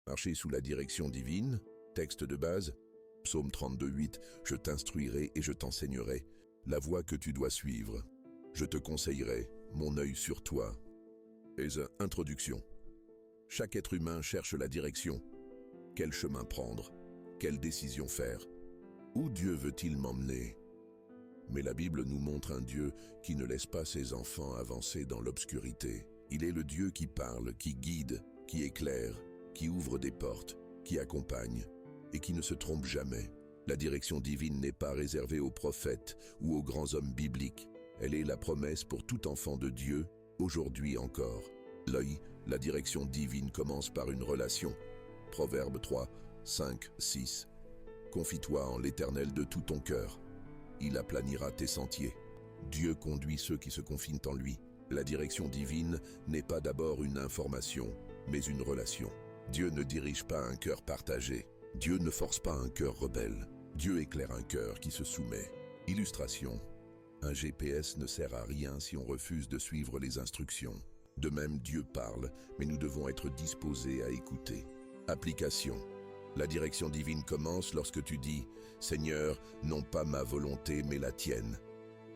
Marcher sous la direction divine, texte de base, Psaume 32:8, je t'instruirai et je t'enseignerai la voie que tu dois suivre. Je te conseillerai, mon œil sur toi. Introduction. Chaque être humain cherche la direction. Quel chemin prendre? Quelle décision faire? Où Dieu veut-il m'emmener? Mais la Bible nous montre un Dieu qui ne laisse pas ses enfants avancer dans l'obscurité. Il est le Dieu qui parle, qui guide, qui éclaire, qui ouvre des portes, qui accompagne et qui ne se trompe jamais. La direction divine n'est pas réservée aux prophètes ou aux grands hommes bibliques. Elle est la promesse pour tout enfant de Dieu, aujourd'hui encore. La direction divine commence par une relation. Proverbe 3, 5, 6. Confie-toi en l'Éternel de tout ton cœur. Il aplanira tes sentiers. Dieu conduit ceux qui se confient en lui. La direction divine n'est pas d'abord une information, mais une relation. Dieu ne dirige pas un cœur partagé. Dieu ne force pas un cœur rebelle. Dieu éclaire un cœur qui se soumet. Illustration. Un GPS ne sert à rien si on refuse de suivre les instructions. De même, Dieu parle, mais nous devons être disposés à écouter. Application. La direction divine commence lorsque tu dis « Seigneur, non pas ma volonté, mais la tienne ».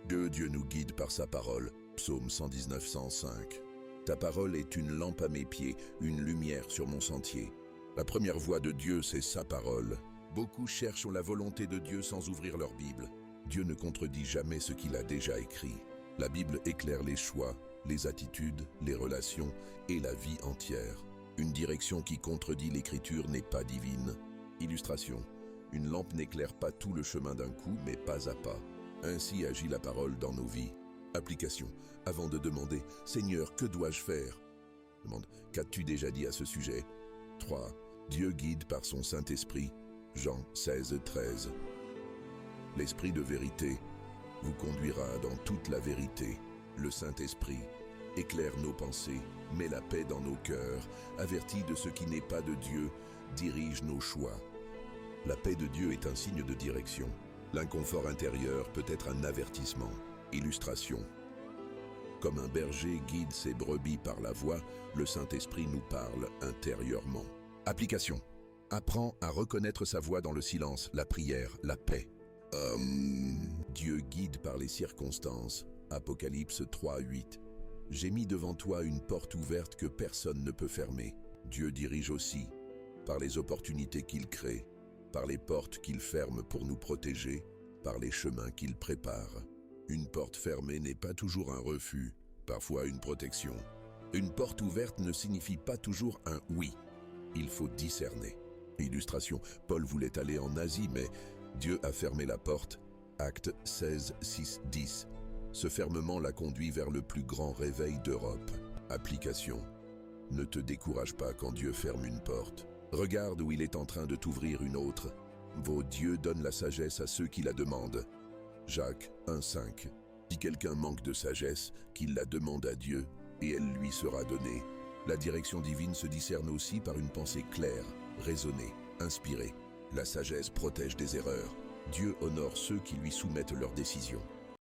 Dieu nous guide par sa parole. Psaume 119, 105. Ta parole est une lampe à mes pieds, une lumière sur mon sentier. La première voie de Dieu, c'est sa parole. Beaucoup cherchent la volonté de Dieu sans ouvrir leur Bible. Dieu ne contredit jamais ce qu'il a déjà écrit. La Bible éclaire les choix, les attitudes, les relations et la vie entière. Une direction qui contredit l'écriture n'est pas divine. Illustration. Une lampe n'éclaire pas tout le chemin d'un coup, mais pas à pas. Ainsi agit la parole dans nos vies. Application. Avant de demander « Seigneur, que dois-je faire ?» Demande « Qu'as-tu déjà dit à ce sujet ?» 3. Dieu guide par son Saint-Esprit. Jean 16, 13. L'Esprit de vérité vous conduira dans toute la vérité. Le Saint-Esprit éclaire nos pensées, met la paix dans nos cœurs, avertit de ce qui n'est pas de Dieu, dirige nos choix. La paix de Dieu est un signe de direction. L'inconfort intérieur peut être un avertissement. Illustration. Comme un berger guide ses brebis par la voix, le Saint-Esprit nous parle intérieurement. Application. Apprends à reconnaître sa voix dans le silence, la prière, la paix. Dieu guide par les circonstances. Apocalypse 3, 8. J'ai mis devant toi une porte ouverte que personne ne peut fermer. Dieu dirige aussi, par les opportunités qu'il crée, par les portes qu'il ferme pour nous protéger, par les chemins qu'il prépare. Une porte fermée n'est pas toujours un refus, parfois une protection. Une porte ouverte ne signifie pas toujours un oui. Il faut discerner. Illustration, Paul voulait aller en Asie, mais Dieu a fermé la porte. Actes 16, 6, 10. Ce fermement l'a conduit vers le plus grand réveil d'Europe. Application. Ne te décourage pas quand Dieu ferme une porte. Regarde où il est en train de t'ouvrir une autre. Vos dieux donnent la sagesse à ceux qui la demandent. Jacques 1, 5. Si quelqu'un manque de sagesse, qu'il la demande à Dieu, et elle lui sera donnée. La direction divine se discerne aussi par une pensée claire, raisonnée, inspirée. La sagesse protège des erreurs. Dieu honore ceux qui lui soumettent leurs décisions.